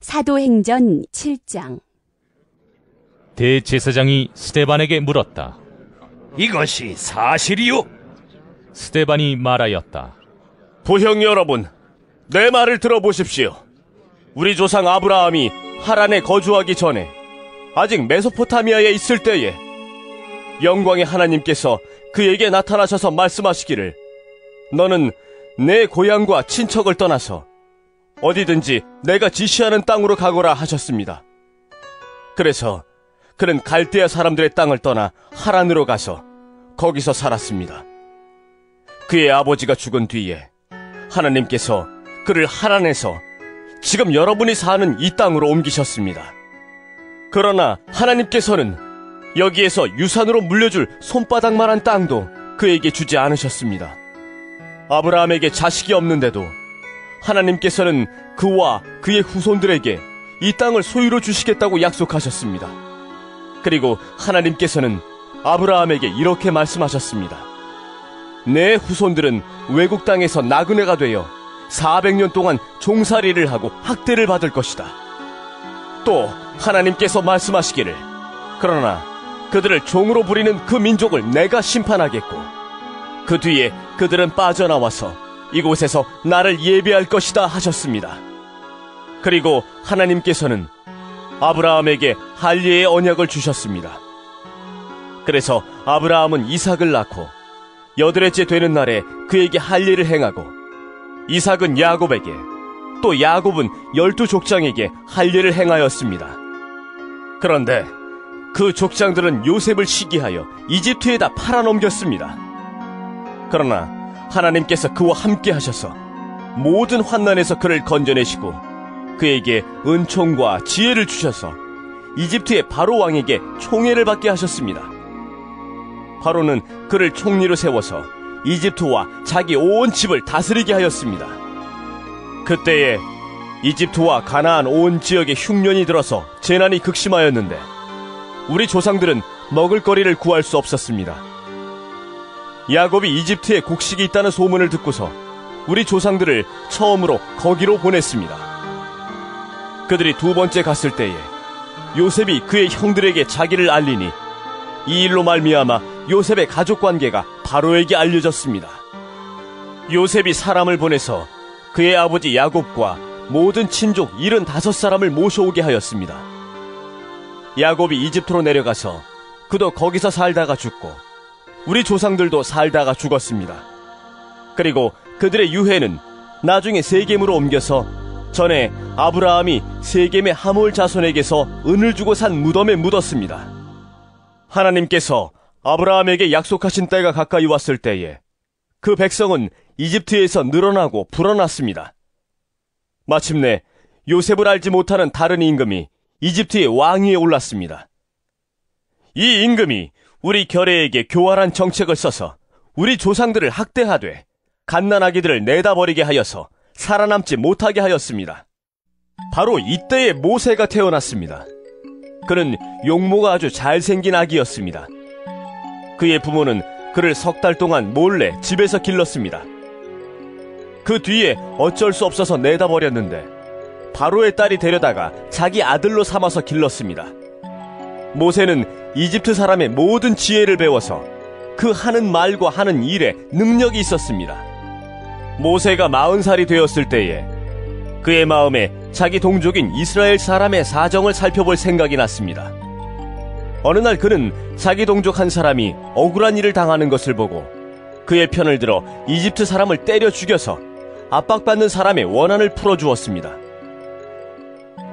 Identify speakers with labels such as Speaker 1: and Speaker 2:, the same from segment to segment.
Speaker 1: 사도행전 7장.
Speaker 2: 대제사장이 스데반에게 물었다.
Speaker 3: 이것이 사실이요?
Speaker 2: 스데반이 말하였다.
Speaker 4: 부형 여러분, 내 말을 들어보십시오. 우리 조상 아브라함이 하란에 거주하기 전에 아직 메소포타미아에 있을 때에 영광의 하나님께서 그에게 나타나셔서 말씀하시기를, 너는 내 고향과 친척을 떠나서 어디든지 내가 지시하는 땅으로 가거라 하셨습니다. 그래서 그는 갈대아 사람들의 땅을 떠나 하란으로 가서 거기서 살았습니다. 그의 아버지가 죽은 뒤에 하나님께서 그를 하란에서 지금 여러분이 사는 이 땅으로 옮기셨습니다. 그러나 하나님께서는 여기에서 유산으로 물려줄 손바닥만한 땅도 그에게 주지 않으셨습니다. 아브라함에게 자식이 없는데도 하나님께서는 그와 그의 후손들에게 이 땅을 소유로 주시겠다고 약속하셨습니다. 그리고 하나님께서는 아브라함에게 이렇게 말씀하셨습니다. 내 후손들은 외국 땅에서 나그네가 되어 400년 동안 종살이를 하고 학대를 받을 것이다. 또 하나님께서 말씀하시기를, 그러나 그들을 종으로 부리는 그 민족을 내가 심판하겠고 그 뒤에 그들은 빠져나와서 이곳에서 나를 예배할 것이다 하셨습니다. 그리고 하나님께서는 아브라함에게 할례의 언약을 주셨습니다. 그래서 아브라함은 이삭을 낳고 8회째 되는 날에 그에게 할례를 행하고, 이삭은 야곱에게, 또 야곱은 12족장에게 할례를 행하였습니다. 그런데 그 족장들은 요셉을 시기하여 이집트에다 팔아넘겼습니다. 그러나 하나님께서 그와 함께 하셔서 모든 환난에서 그를 건져내시고 그에게 은총과 지혜를 주셔서 이집트의 바로 왕에게 총애를 받게 하셨습니다. 바로는 그를 총리로 세워서 이집트와 자기 온 집을 다스리게 하였습니다. 그때에 이집트와 가나안 온 지역에 흉년이 들어서 재난이 극심하였는데 우리 조상들은 먹을거리를 구할 수 없었습니다. 야곱이 이집트에 곡식이 있다는 소문을 듣고서 우리 조상들을 처음으로 거기로 보냈습니다. 그들이 두 번째 갔을 때에 요셉이 그의 형들에게 자기를 알리니 이 일로 말미암아 요셉의 가족관계가 바로에게 알려졌습니다. 요셉이 사람을 보내서 그의 아버지 야곱과 모든 친족 75사람을 모셔오게 하였습니다. 야곱이 이집트로 내려가서 그도 거기서 살다가 죽고 우리 조상들도 살다가 죽었습니다. 그리고 그들의 유해는 나중에 세겜으로 옮겨서 전에 아브라함이 세겜의 하몰 자손에게서 은을 주고 산 무덤에 묻었습니다. 하나님께서 아브라함에게 약속하신 때가 가까이 왔을 때에 그 백성은 이집트에서 늘어나고 불어났습니다. 마침내 요셉을 알지 못하는 다른 임금이 이집트의 왕위에 올랐습니다. 이 임금이 우리 결혜에게 교활한 정책을 써서 우리 조상들을 학대하되 갓난아기들을 내다버리게 하여서 살아남지 못하게 하였습니다. 바로 이때에 모세가 태어났습니다. 그는 용모가 아주 잘생긴 아기였습니다. 그의 부모는 그를 3달 동안 몰래 집에서 길렀습니다. 그 뒤에 어쩔 수 없어서 내다버렸는데 바로의 딸이 데려다가 자기 아들로 삼아서 길렀습니다. 모세는 이집트 사람의 모든 지혜를 배워서 그 하는 말과 하는 일에 능력이 있었습니다. 모세가 40살이 되었을 때에 그의 마음에 자기 동족인 이스라엘 사람의 사정을 살펴볼 생각이 났습니다. 어느 날 그는 자기 동족 한 사람이 억울한 일을 당하는 것을 보고 그의 편을 들어 이집트 사람을 때려 죽여서 압박받는 사람의 원한을 풀어주었습니다.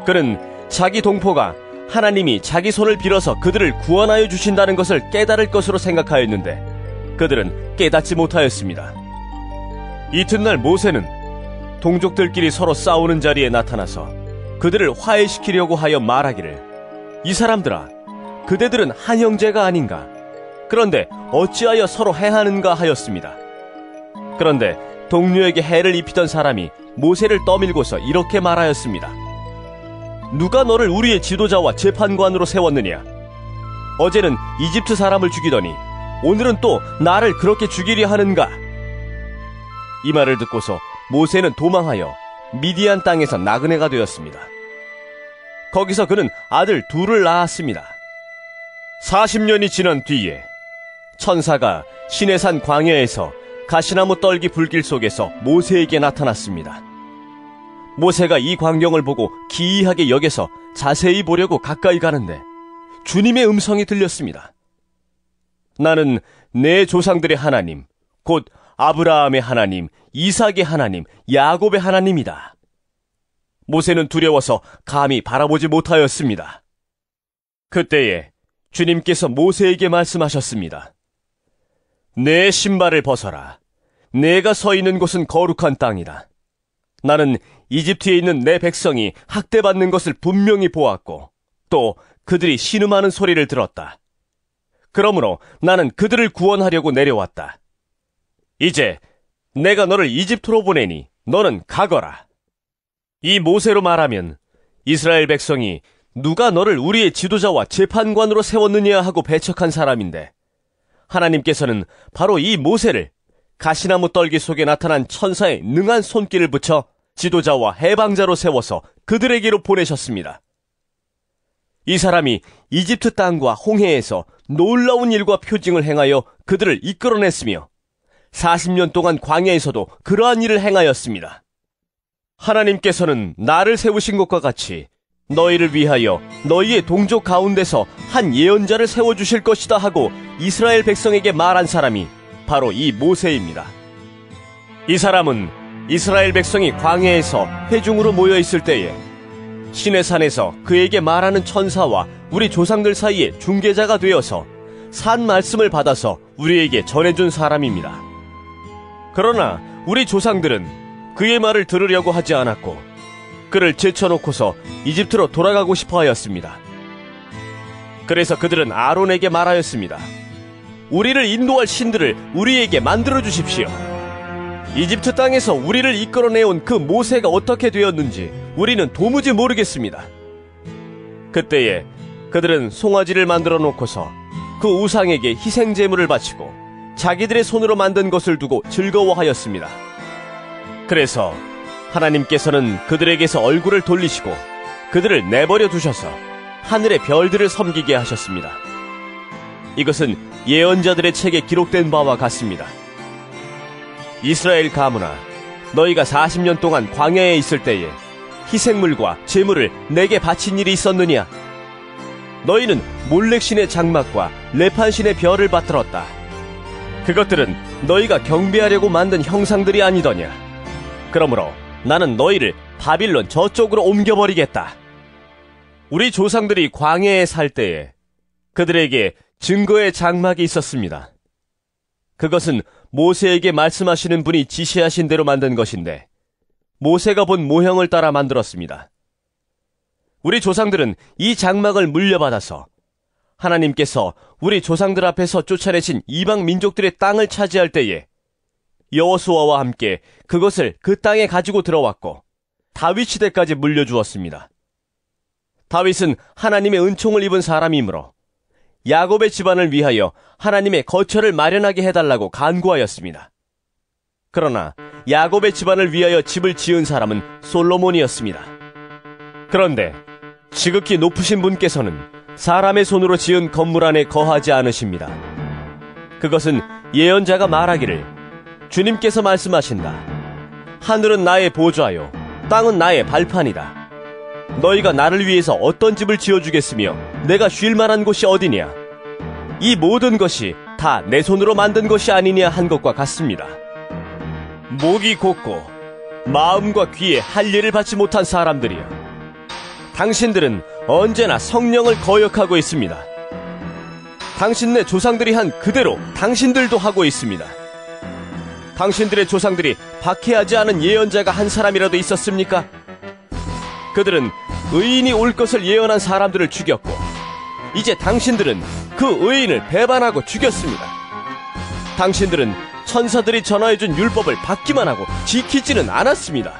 Speaker 4: 그는 자기 동포가 하나님이 자기 손을 빌어서 그들을 구원하여 주신다는 것을 깨달을 것으로 생각하였는데 그들은 깨닫지 못하였습니다. 이튿날 모세는 동족들끼리 서로 싸우는 자리에 나타나서 그들을 화해시키려고 하여 말하기를, 이 사람들아, 그대들은 한 형제가 아닌가? 그런데 어찌하여 서로 해하는가 하였습니다. 그런데 동료에게 해를 입히던 사람이 모세를 떠밀고서 이렇게 말하였습니다. 누가 너를 우리의 지도자와 재판관으로 세웠느냐? 어제는 이집트 사람을 죽이더니 오늘은 또 나를 그렇게 죽이려 하는가? 이 말을 듣고서 모세는 도망하여 미디안 땅에서 나그네가 되었습니다. 거기서 그는 아들 둘을 낳았습니다. 40년이 지난 뒤에 천사가 시내산 광야에서 가시나무 떨기 불길 속에서 모세에게 나타났습니다. 모세가 이 광경을 보고 기이하게 여겨서 자세히 보려고 가까이 가는데 주님의 음성이 들렸습니다. 나는 내 조상들의 하나님, 곧 아브라함의 하나님, 이삭의 하나님, 야곱의 하나님이다. 모세는 두려워서 감히 바라보지 못하였습니다. 그때에 주님께서 모세에게 말씀하셨습니다. 내 신발을 벗어라. 내가 서 있는 곳은 거룩한 땅이다. 나는 이집트에 있는 내 백성이 학대받는 것을 분명히 보았고 또 그들이 신음하는 소리를 들었다. 그러므로 나는 그들을 구원하려고 내려왔다. 이제 내가 너를 이집트로 보내니 너는 가거라. 이 모세로 말하면 이스라엘 백성이 누가 너를 우리의 지도자와 재판관으로 세웠느냐 하고 배척한 사람인데 하나님께서는 바로 이 모세를 가시나무 떨기 속에 나타난 천사의 능한 손길을 붙여 지도자와 해방자로 세워서 그들에게로 보내셨습니다. 이 사람이 이집트 땅과 홍해에서 놀라운 일과 표징을 행하여 그들을 이끌어냈으며 40년 동안 광야에서도 그러한 일을 행하였습니다. 하나님께서는 나를 세우신 것과 같이 너희를 위하여 너희의 동족 가운데서 한 예언자를 세워주실 것이다 하고 이스라엘 백성에게 말한 사람이 바로 이 모세입니다. 이 사람은 이스라엘 백성이 광야에서 회중으로 모여 있을 때에 시내산에서 그에게 말하는 천사와 우리 조상들 사이에 중개자가 되어서 산 말씀을 받아서 우리에게 전해준 사람입니다. 그러나 우리 조상들은 그의 말을 들으려고 하지 않았고 그를 제쳐놓고서 이집트로 돌아가고 싶어 하였습니다. 그래서 그들은 아론에게 말하였습니다. 우리를 인도할 신들을 우리에게 만들어 주십시오. 이집트 땅에서 우리를 이끌어내온 그 모세가 어떻게 되었는지 우리는 도무지 모르겠습니다. 그때에 그들은 송아지를 만들어 놓고서 그 우상에게 희생 제물을 바치고 자기들의 손으로 만든 것을 두고 즐거워하였습니다. 그래서 하나님께서는 그들에게서 얼굴을 돌리시고 그들을 내버려 두셔서 하늘의 별들을 섬기게 하셨습니다. 이것은 예언자들의 책에 기록된 바와 같습니다. 이스라엘 가문아, 너희가 40년 동안 광야에 있을 때에 희생물과 제물을 내게 바친 일이 있었느냐? 너희는 몰렉신의 장막과 레판신의 별을 받들었다. 그것들은 너희가 경배하려고 만든 형상들이 아니더냐? 그러므로 나는 너희를 바빌론 저쪽으로 옮겨버리겠다. 우리 조상들이 광야에 살 때에 그들에게 증거의 장막이 있었습니다. 그것은 모세에게 말씀하시는 분이 지시하신 대로 만든 것인데 모세가 본 모형을 따라 만들었습니다. 우리 조상들은 이 장막을 물려받아서 하나님께서 우리 조상들 앞에서 쫓아내신 이방 민족들의 땅을 차지할 때에 여호수아와 함께 그것을 그 땅에 가지고 들어왔고 다윗 시대까지 물려주었습니다. 다윗은 하나님의 은총을 입은 사람이므로 야곱의 집안을 위하여 하나님의 거처를 마련하게 해달라고 간구하였습니다. 그러나 야곱의 집안을 위하여 집을 지은 사람은 솔로몬이었습니다. 그런데 지극히 높으신 분께서는 사람의 손으로 지은 건물 안에 거하지 않으십니다. 그것은 예언자가 말하기를 주님께서 말씀하신다. 하늘은 나의 보좌요 땅은 나의 발판이다. 너희가 나를 위해서 어떤 집을 지어주겠으며 내가 쉴 만한 곳이 어디냐? 이 모든 것이 다 내 손으로 만든 것이 아니냐 한 것과 같습니다. 목이 곧고 마음과 귀에 할례를 받지 못한 사람들이여, 당신들은 언제나 성령을 거역하고 있습니다. 당신네 조상들이 한 그대로 당신들도 하고 있습니다. 당신들의 조상들이 박해하지 않은 예언자가 한 사람이라도 있었습니까? 그들은 의인이 올 것을 예언한 사람들을 죽였고 이제 당신들은 그 의인을 배반하고 죽였습니다. 당신들은 천사들이 전하해준 율법을 받기만 하고 지키지는 않았습니다.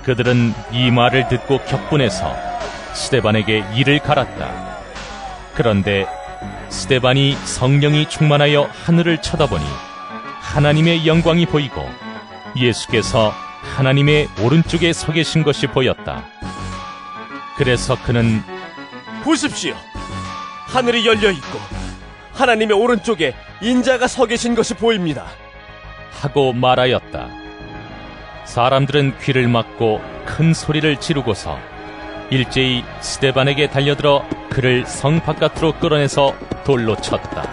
Speaker 2: 그들은 이 말을 듣고 격분해서 스데반에게 이를 갈았다. 그런데 스데반이 성령이 충만하여 하늘을 쳐다보니 하나님의 영광이 보이고 예수께서 하나님의 오른쪽에 서 계신 것이 보였다. 그래서 그는
Speaker 4: 보십시오. 하늘이 열려 있고 하나님의 오른쪽에 인자가 서 계신 것이 보입니다.
Speaker 2: 하고 말하였다. 사람들은 귀를 막고 큰 소리를 지르고서 일제히 스데반에게 달려들어 그를 성 바깥으로 끌어내서 돌로 쳤다.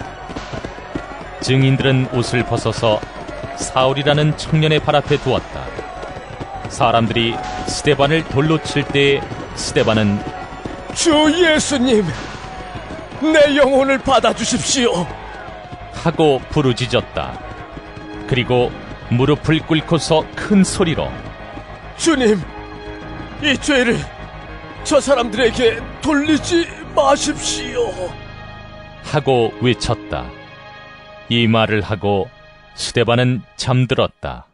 Speaker 2: 증인들은 옷을 벗어서 사울이라는 청년의 발 앞에 두었다. 사람들이 스데반을 돌로 칠 때에 스데반은
Speaker 4: 주 예수님, 내 영혼을 받아주십시오.
Speaker 2: 하고 부르짖었다. 그리고 무릎을 꿇고서 큰 소리로
Speaker 4: 주님, 이 죄를 저 사람들에게 돌리지 마십시오.
Speaker 2: 하고 외쳤다. 이 말을 하고 스데반은 잠들었다.